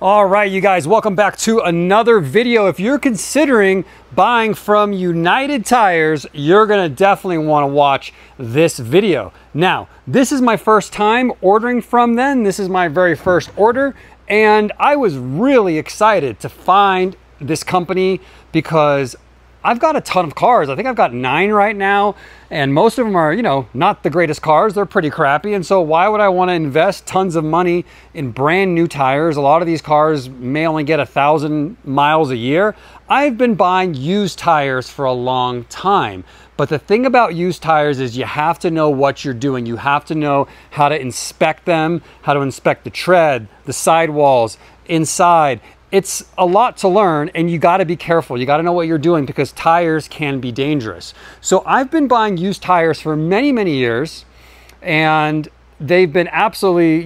All right, you guys, welcome back to another video. If you're considering buying from United Tires, you're gonna definitely wanna watch this video. Now, this is my first time ordering from them. This is my very first order, and I was really excited to find this company because I've got a ton of cars. I think I've got 9 right now, and most of them are, not the greatest cars. They're pretty crappy, and so why would I want to invest tons of money in brand new tires? A lot of these cars may only get 1,000 miles a year. I've been buying used tires for a long time, but the thing about used tires is you have to know what you're doing. You have to know how to inspect them, how to inspect the tread, the sidewalls, inside. It's a lot to learn, and you got to be careful. You got to know what you're doing because tires can be dangerous. So I've been buying used tires for many, many years, and they've been absolutely,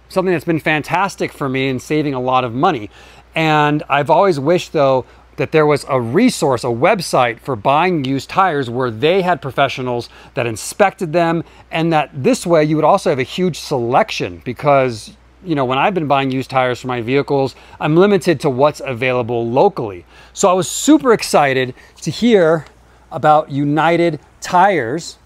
something that's been fantastic for me and saving a lot of money. And I've always wished, though, that there was a resource, a website for buying used tires where they had professionals that inspected them, and that this way you would also have a huge selection because when I've been buying used tires for my vehicles, I'm limited to what's available locally. So I was super excited to hear about United Tires,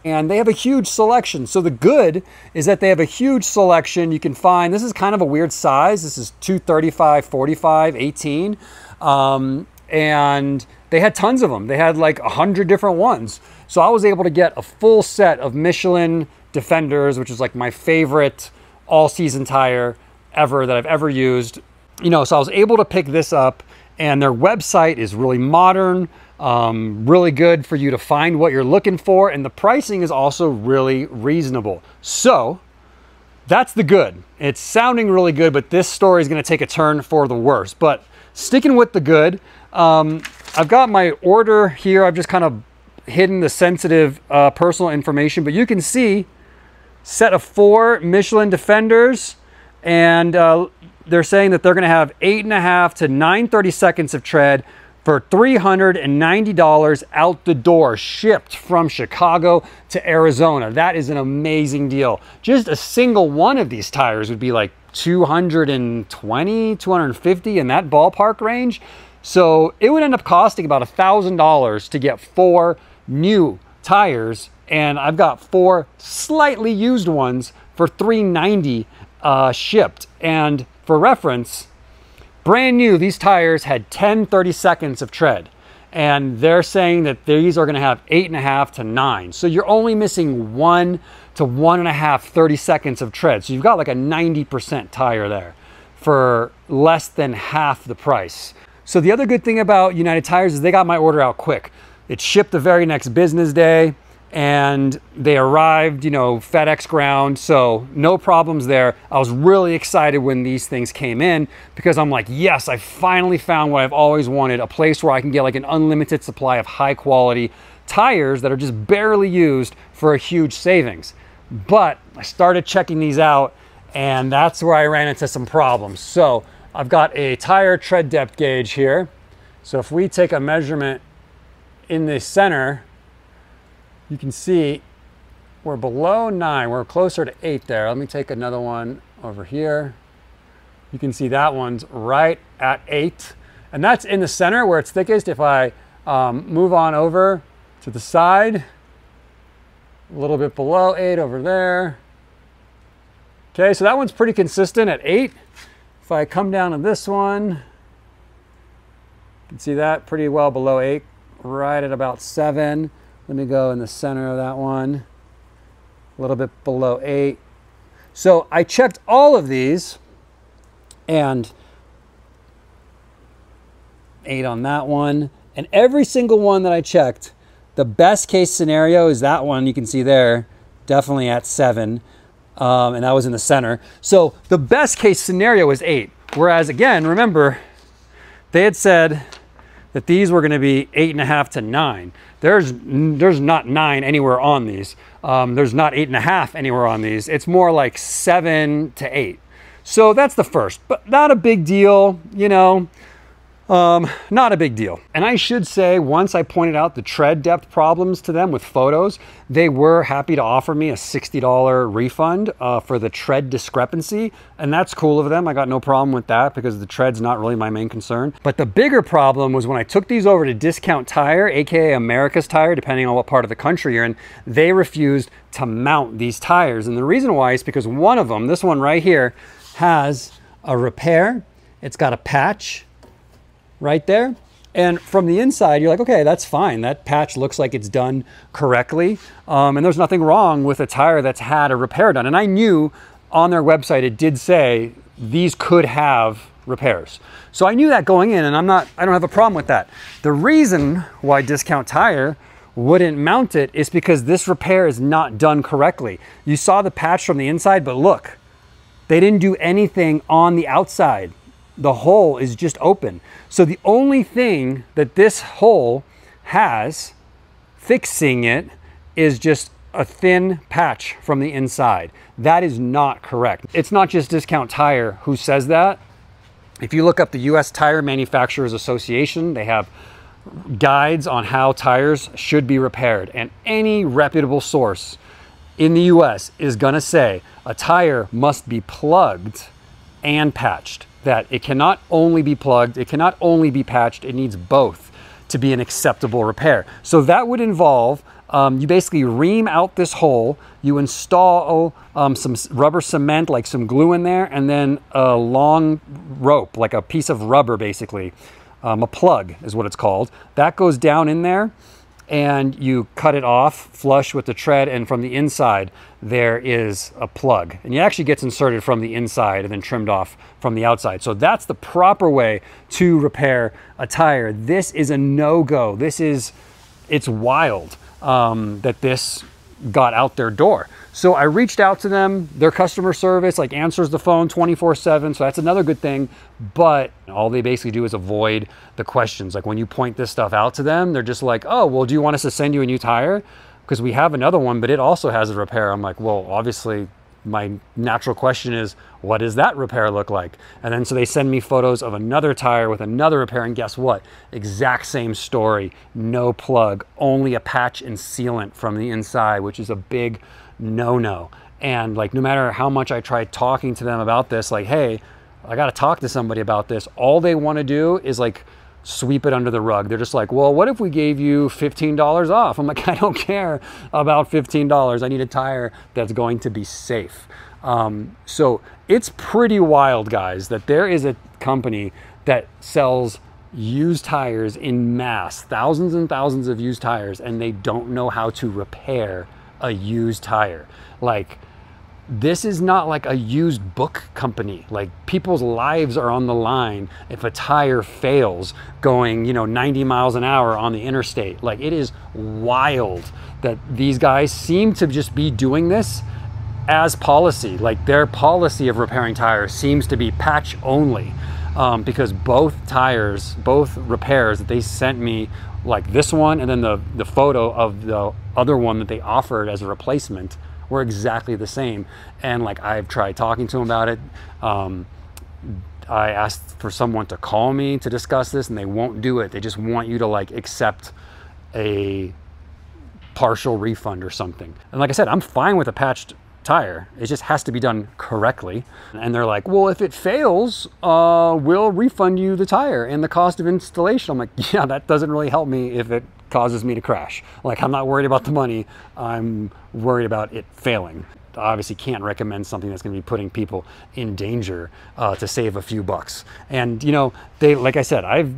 and they have a huge selection. So the good is that they have a huge selection. You can find, this is kind of a weird size. This is 235, 45, 18. And they had tons of them. They had like 100 different ones. So I was able to get a full set of Michelin Defenders, which is like my favorite all-season tire ever that I've ever used. So I was able to pick this up, and their website is really modern, really good for you to find what you're looking for, and the pricing is also really reasonable. So that's the good. It's sounding really good, but this story is going to take a turn for the worse. But sticking with the good, I've got my order here. I've just kind of hidden the sensitive personal information, but you can see set of 4 Michelin Defenders, and they're saying that they're going to have 8.5 to 9/32 of tread for $390 out the door, shipped from Chicago to Arizona. That is an amazing deal. Just a single one of these tires would be like 220, 250 in that ballpark range. So it would end up costing about $1,000 to get 4 new tires, and I've got 4 slightly used ones for $390 shipped. And for reference, brand new, these tires had 10/32 of tread, and they're saying that these are going to have 8.5 to 9. So you're only missing 1 to 1.5 32 of tread. So you've got like a 90% tire there for less than half the price. So the other good thing about United Tires is they got my order out quick. It shipped the very next business day, and they arrived, FedEx ground, so no problems there. I was really excited when these things came in because I'm like, yes, I finally found what I've always wanted, a place where I can get like an unlimited supply of high quality tires that are just barely used for a huge savings. But I started checking these out, and that's where I ran into some problems. So I've got a tire tread depth gauge here. So if we take a measurement in the center, you can see we're below 9. We're closer to 8 there. Let me take another one over here. You can see that one's right at 8. And that's in the center where it's thickest. If I move on over to the side, a little bit below 8 over there. Okay, so that one's pretty consistent at 8. If I come down to this one, you can see that pretty well below 8, right at about 7. Let me go in the center of that one, a little bit below 8. So I checked all of these, and 8 on that one. And every single one that I checked, the best case scenario is that one you can see there, definitely at 7. And that was in the center. So the best case scenario is 8. Whereas again, remember, they had said that these were going to be 8.5 to 9. There's not 9 anywhere on these. There's not 8.5 anywhere on these. It's more like 7 to 8. So that's the first, but not a big deal. Not a big deal. And I should say, once I pointed out the tread depth problems to them with photos, they were happy to offer me a $60 refund for the tread discrepancy. And that's cool of them. I got no problem with that because the tread's not really my main concern. But the bigger problem was when I took these over to Discount Tire, aka America's Tire, depending on what part of the country you're in, they refused to mount these tires. And the reason why is because one of them, this one right here, has a repair. It's got a patch right there. And from the inside, you're like, okay, that's fine. That patch looks like it's done correctly. And there's nothing wrong with a tire that's had a repair done. And I knew on their website, it did say these could have repairs. So I knew that going in, and I don't have a problem with that. The reason why Discount Tire wouldn't mount it is because this repair is not done correctly. You saw the patch from the inside, but look, they didn't do anything on the outside. The hole is just open. So the only thing that this hole has fixing it is just a thin patch from the inside. That is not correct. It's not just Discount Tire who says that. If you look up the US Tire Manufacturers Association, they have guides on how tires should be repaired. And any reputable source in the US is gonna say a tire must be plugged and patched. That it cannot only be plugged, it cannot only be patched, it needs both to be an acceptable repair. So that would involve, you basically ream out this hole, you install some rubber cement, like some glue in there, and then a long rope, like a piece of rubber basically, a plug is what it's called. That goes down in there, and you cut it off flush with the tread, and from the inside there is a plug, and it actually gets inserted from the inside and then trimmed off from the outside. So that's the proper way to repair a tire. This is a no-go. It's wild that this got out their door. So I reached out to them. Their customer service like answers the phone 24/7, so that's another good thing. But all they basically do is avoid the questions. Like when you point this stuff out to them, they're just like, oh, well, do you want us to send you a new tire? Because we have another one, but it also has a repair. I'm like, well, obviously my natural question is, what does that repair look like? And then so they send me photos of another tire with another repair, and guess what? Exact same story, no plug, only a patch and sealant from the inside, which is a big no-no. And like, no matter how much I try talking to them about this, like, hey, I got to talk to somebody about this, all they want to do is like sweep it under the rug. They're just like, well, what if we gave you $15 off? I'm like, I don't care about $15. I need a tire that's going to be safe. So it's pretty wild, guys, that there is a company that sells used tires in mass, thousands and thousands of used tires, and they don't know how to repair a used tire. Like, this is not like a used book company. Like, people's lives are on the line if a tire fails going, 90 miles an hour on the interstate. Like, it is wild that these guys seem to just be doing this as policy. Like, their policy of repairing tires seems to be patch only, because both repairs that they sent me, like this one and then the photo of the other one that they offered as a replacement, were exactly the same. And like, I've tried talking to them about it. I asked for someone to call me to discuss this, and they won't do it. They just want you to like accept a partial refund or something. And like I said, I'm fine with a patched tire. It just has to be done correctly. And they're like, well, if it fails, we'll refund you the tire and the cost of installation. I'm like, yeah, that doesn't really help me if it causes me to crash. Like, I'm not worried about the money. I'm worried about it failing. I obviously can't recommend something that's going to be putting people in danger to save a few bucks. And they, like I said, I've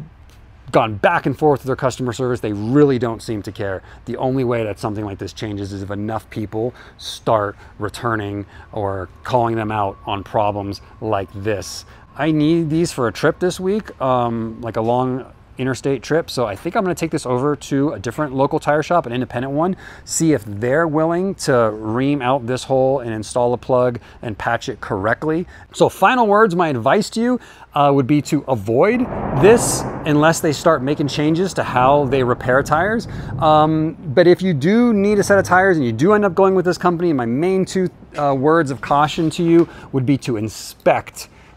gone back and forth with their customer service. They really don't seem to care. The only way that something like this changes is if enough people start returning or calling them out on problems like this. I need these for a trip this week, like a long interstate trip. So I think I'm going to take this over to a different local tire shop, an independent one, see if they're willing to ream out this hole and install a plug and patch it correctly. So final words, my advice to you would be to avoid this unless they start making changes to how they repair tires. But if you do need a set of tires and you do end up going with this company, my main two words of caution to you would be to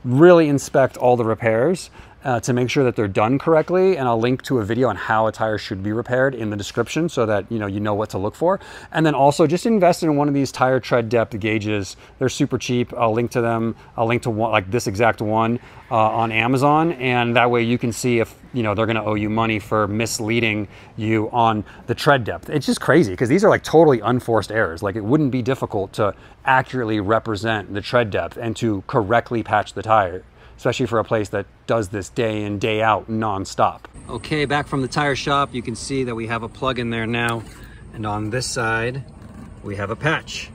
really inspect all the repairs. to make sure that they're done correctly. And I'll link to a video on how a tire should be repaired in the description so that you know what to look for. And then also just invest in one of these tire tread depth gauges. They're super cheap. I'll link to them. I'll link to one like this exact one on Amazon, and that way you can see if they're going to owe you money for misleading you on the tread depth. It's just crazy because these are like totally unforced errors. Like, it wouldn't be difficult to accurately represent the tread depth and to correctly patch the tire, especially for a place that does this day in, day out, nonstop. Okay, back from the tire shop, you can see that we have a plug in there now. And on this side, we have a patch.